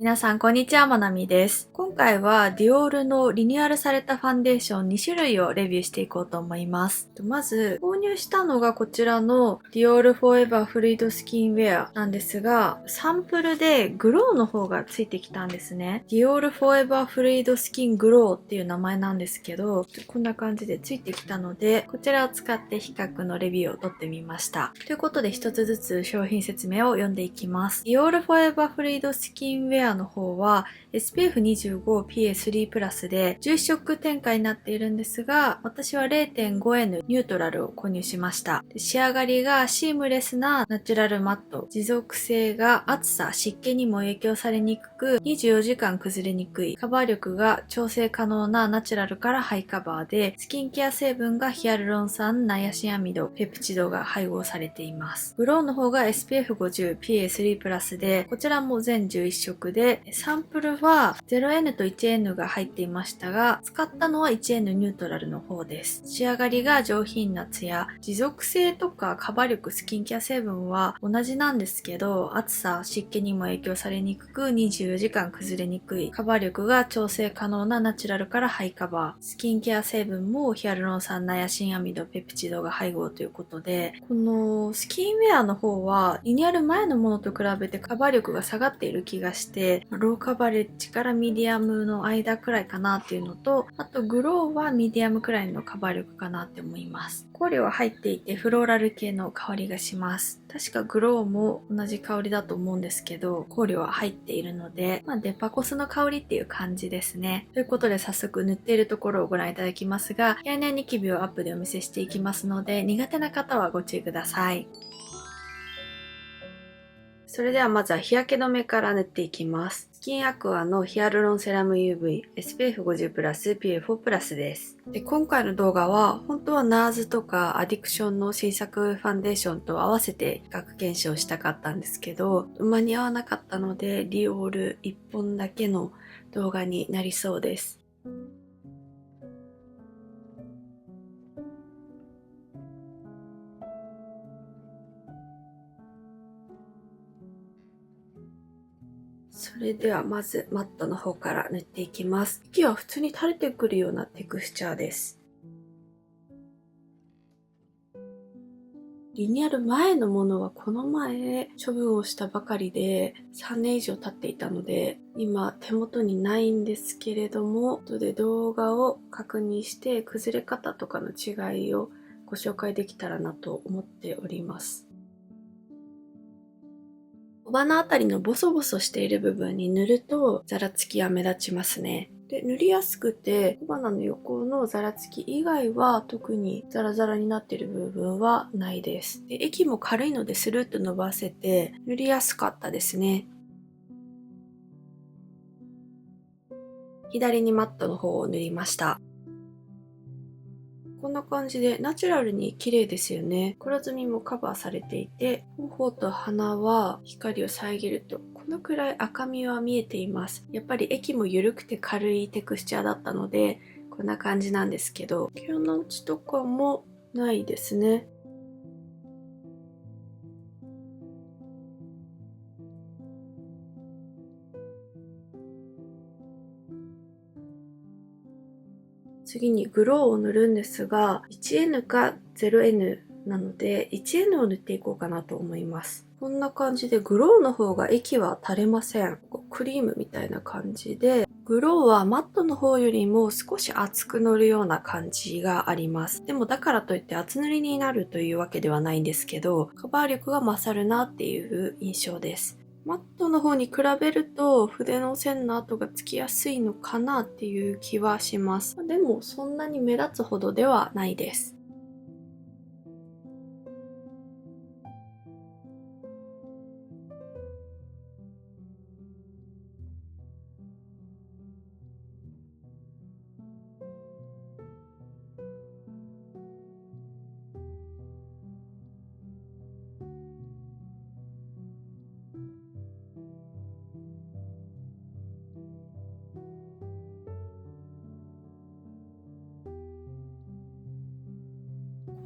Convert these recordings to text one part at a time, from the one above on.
皆さん、こんにちは。まなみです。今回は、ディオールのリニューアルされたファンデーション2種類をレビューしていこうと思います。まず、購入したのがこちらのディオールフォーエバーフルイドスキンウェアなんですが、サンプルでグローの方がついてきたんですね。ディオールフォーエバーフルイドスキングローっていう名前なんですけど、こんな感じでついてきたので、こちらを使って比較のレビューを取ってみました。ということで、一つずつ商品説明を読んでいきます。ディオールフォーエバーフルイドスキンウェアの方は SPF25PA3 プラスで11色展開になっているんですが、私は 0.5N ニュートラルを購入しました。仕上がりがシームレスなナチュラルマット、持続性が暑さ、湿気にも影響されにくく、24時間崩れにくい、カバー力が調整可能なナチュラルからハイカバーで、スキンケア成分がヒアルロン酸、ナイアシンアミド、ペプチドが配合されています。グローの方が SPF50PA3 プラスで、こちらも全11色で、サンプルは 0N と 1N が入っていましたが、使ったのは 1N ニュートラルの方です。仕上がりが上品なツヤ、持続性とかカバー力、スキンケア成分は同じなんですけど、暑さ、湿気にも影響されにくく、24時間崩れにくい、カバー力が調整可能なナチュラルからハイカバー、スキンケア成分もヒアルロン酸、ナイアシンアミド、ペプチドが配合ということで、このスキンウェアの方はリニューアル前のものと比べてカバー力が下がっている気がして、ローカバレッジからミディアムの間くらいかなっていうのと、あとグローはミディアムくらいのカバー力かなって思います。香料は入っていてフローラル系の香りがします。確かグローも同じ香りだと思うんですけど、香料は入っているので、デパコスの香りっていう感じですね。ということで早速塗っているところをご覧いただきますが、毛穴ニキビをアップでお見せしていきますので、苦手な方はご注意ください。それではまずは日焼け止めから塗っていきます。スキンアクアのヒアルロンセラム UV SPF50 プラス PA4 プラスです。で、今回の動画は本当は NARS とかアディクションの新作ファンデーションと合わせて比較検証したかったんですけど、間に合わなかったのでディオール1本だけの動画になりそうです。それではまずマットの方から塗っていきます。息は普通に垂れてくるようなテクスチャーです。リニューアル前のものはこの前処分をしたばかりで3年以上経っていたので、今手元にないんですけれども、後で動画を確認して崩れ方とかの違いをご紹介できたらなと思っております。小鼻あたりのボソボソしている部分に塗るとザラつきは目立ちますね。で、塗りやすくて、小鼻の横のザラつき以外は特にザラザラになっている部分はないです。で、液も軽いのでスルッと伸ばせて塗りやすかったですね。左にマットの方を塗りました。こんな感じでナチュラルに綺麗ですよね。黒ずみもカバーされていて、頬と鼻は光を遮るとこのくらい赤みは見えています。やっぱり液も緩くて軽いテクスチャーだったので、こんな感じなんですけど、毛穴落ちとかもないですね。次にグローを塗るんですが、1N か 0N なので 1N を塗っていこうかなと思います。こんな感じでグローの方が液は垂れません。クリームみたいな感じで、グローはマットの方よりも少し厚く塗るような感じがあります。でもだからといって厚塗りになるというわけではないんですけど、カバー力が勝るなっていう印象です。マットの方に比べると筆の線の跡がつきやすいのかなっていう気はします。でもそんなに目立つほどではないです。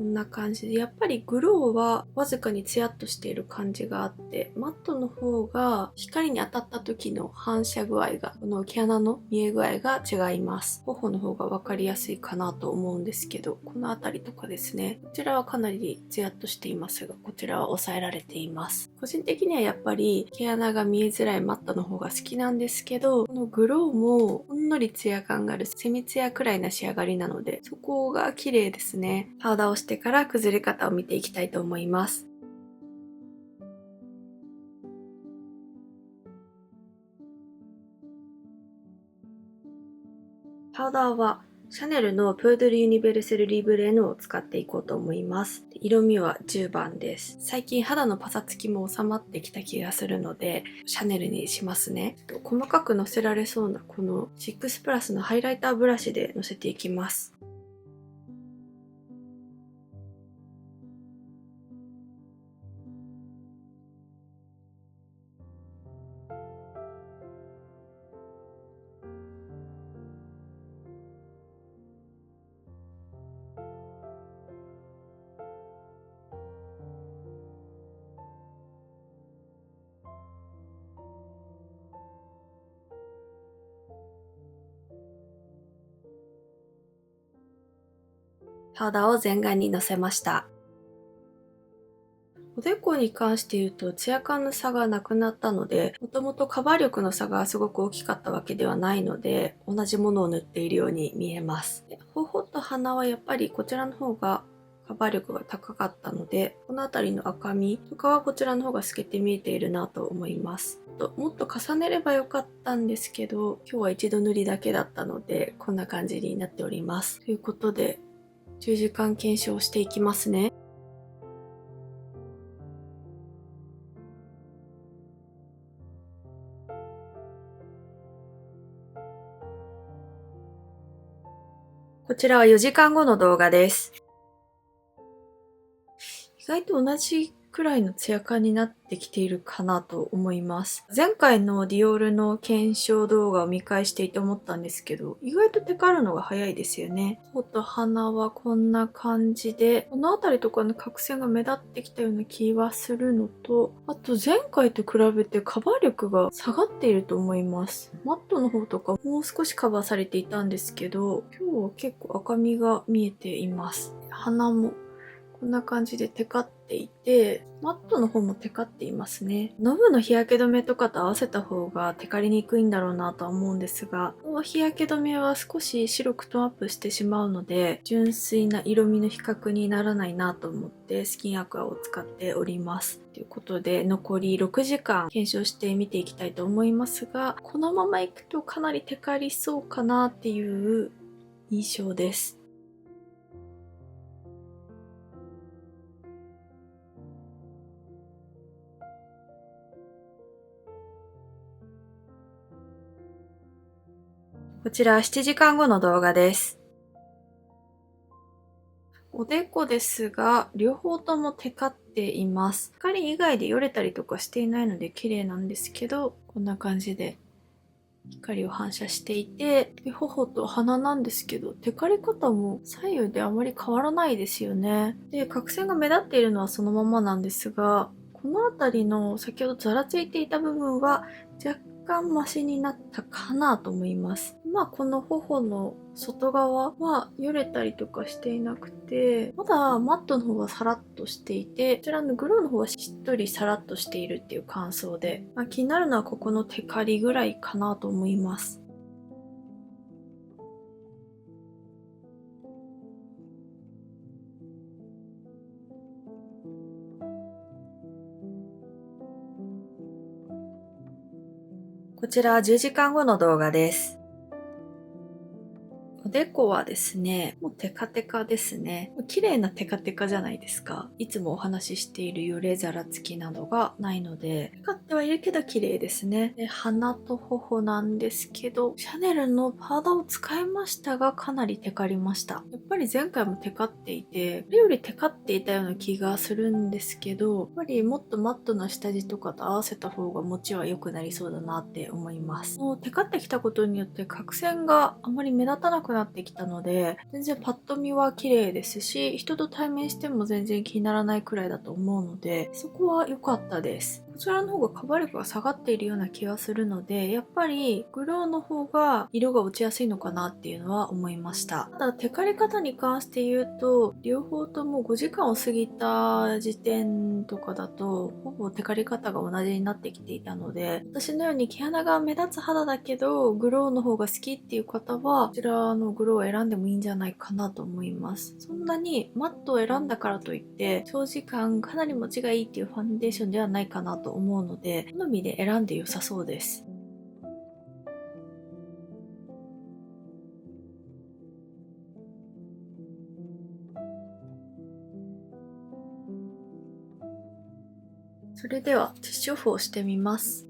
こんな感じで、やっぱりグローはわずかにツヤっとしている感じがあって、マットの方が光に当たった時の反射具合が、この毛穴の見え具合が違います。頬の方がわかりやすいかなと思うんですけど、この辺りとかですね、こちらはかなりツヤっとしていますが、こちらは抑えられています。個人的にはやっぱり毛穴が見えづらいマットの方が好きなんですけど、このグローもほんのりツヤ感があるセミツヤくらいな仕上がりなので、そこが綺麗ですね。パウダーをしてから崩れ方を見ていきたいと思います。パウダーはシャネルのプードルユニベルセルリブレーヌを使っていこうと思います。色味は10番です。最近肌のパサつきも収まってきた気がするので、シャネルにしますね。細かくのせられそうなこの6プラスのハイライターブラシでのせていきます。パウダーを全顔にのせました。おでこに関して言うとツヤ感の差がなくなったので、もともとカバー力の差がすごく大きかったわけではないので、同じものを塗っているように見えます。頬と鼻はやっぱりこちらの方がカバー力が高かったので、この辺りの赤みとかはこちらの方が透けて見えているなと思います。もっと重ねればよかったんですけど、今日は一度塗りだけだったので、こんな感じになっております。ということで、10時間検証していきますね。こちらは4時間後の動画です。意外と同じくらいのツヤ感になってきているかなと思います。前回のディオールの検証動画を見返していて思ったんですけど、意外とテカるのが早いですよね。頬と鼻はこんな感じで、この辺りとかの角栓が目立ってきたような気はするのと、あと前回と比べてカバー力が下がっていると思います。マットの方とかもう少しカバーされていたんですけど、今日は結構赤みが見えています。鼻もこんな感じでテカっていて、マットの方もテカっていますね。ノブの日焼け止めとかと合わせた方がテカりにくいんだろうなとは思うんですが、この日焼け止めは少し白くトーンアップしてしまうので、純粋な色味の比較にならないなと思ってスキンアクアを使っております。ということで、残り6時間検証して見ていきたいと思いますが、このままいくとかなりテカりそうかなっていう印象です。こちら7時間後の動画です。おでこですが、両方ともテカっています。光以外でよれたりとかしていないので綺麗なんですけど、こんな感じで光を反射していて、で頬と鼻なんですけど、テカり方も左右であまり変わらないですよね。で、角栓が目立っているのはそのままなんですが、この辺りの先ほどざらついていた部分は若干マシになったかなと思います。この頬の外側はよれたりとかしていなくて、まだマットの方はサラッとしていて、こちらのグローの方はしっとりサラッとしているっていう感想で、気になるのはここのテカリぐらいかなと思います。こちら10時間後の動画です。おでこはですね、もうテカテカですね。綺麗なテカテカじゃないですか。いつもお話ししているよれざらつきなどがないので、テカってはいるけど綺麗ですね。で、鼻と頬なんですけど、シャネルのパウダーを使いましたが、かなりテカりました。やっぱり前回もテカっていて、これよりテカっていたような気がするんですけど、やっぱりもっとマットな下地とかと合わせた方が持ちは良くなりそうだなって思います。もうテカってきたことによって角栓があまり目立たなくななってきたので、全然パッと見は綺麗ですし、人と対面しても全然気にならないくらいだと思うので、そこは良かったです。こちらの方がカバー力が下がっているような気がするので、やっぱりグローの方が色が落ちやすいのかなっていうのは思いました。ただ、テカリ方に関して言うと、両方とも5時間を過ぎた時点とかだと、ほぼテカリ方が同じになってきていたので、私のように毛穴が目立つ肌だけど、グローの方が好きっていう方は、こちらのグローを選んでもいいんじゃないかなと思います。そんなにマットを選んだからといって、長時間かなり持ちがいいっていうファンデーションではないかなと思うので、好みで選んで良さそうです。それではティッシュオフをしてみます。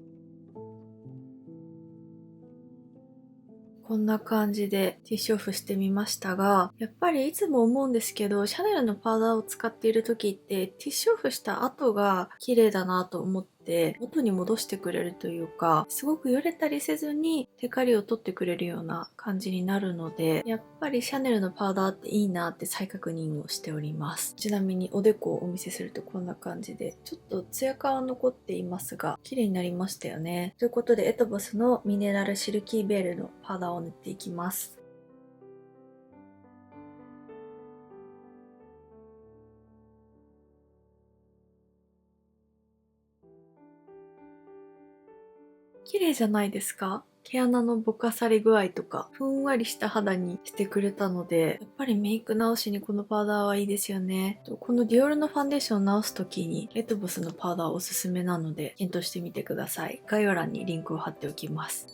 こんな感じでティッシュオフしてみましたが、やっぱりいつも思うんですけど、シャネルのパウダーを使っている時ってティッシュオフした後が綺麗だなと思って元に戻してくれるというか、すごくよれたりせずにテカリを取ってくれるような感じになるので、やっぱりシャネルのパウダーっていいなって再確認をしております。ちなみにおでこをお見せするとこんな感じで、ちょっとツヤ感は残っていますが、綺麗になりましたよね。ということで、エトボスのミネラルシルキーベールのパウダーを塗っていきます。綺麗じゃないですか？毛穴のぼかされ具合とか、ふんわりした肌にしてくれたので、やっぱりメイク直しにこのパウダーはいいですよね。このディオールのファンデーションを直すときに、エトボスのパウダーおすすめなので、検討してみてください。概要欄にリンクを貼っておきます。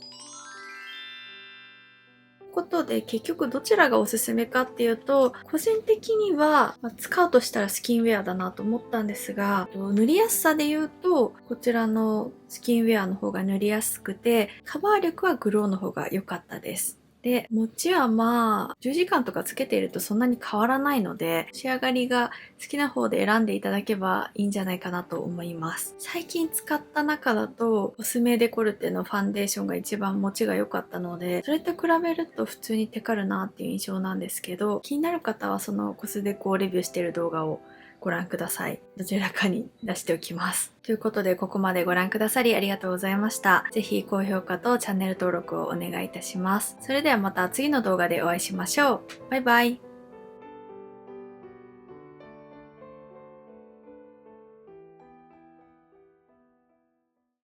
ことで結局どちらがおすすめかっていうと、個人的には、使うとしたらスキンウェアだなと思ったんですが、塗りやすさで言うとこちらのスキンウェアの方が塗りやすくて、カバー力はグローの方が良かったです。で、持ちは10時間とかつけているとそんなに変わらないので、仕上がりが好きな方で選んでいただけばいいんじゃないかなと思います。最近使った中だと、コスメデコルテのファンデーションが一番持ちが良かったので、それと比べると普通にテカるなっていう印象なんですけど、気になる方はそのコスデコをレビューしている動画をご覧ください。どちらかに出しておきます。ということで、ここまでご覧くださりありがとうございました。ぜひ高評価とチャンネル登録をお願いいたします。それではまた次の動画でお会いしましょう。バイバイ。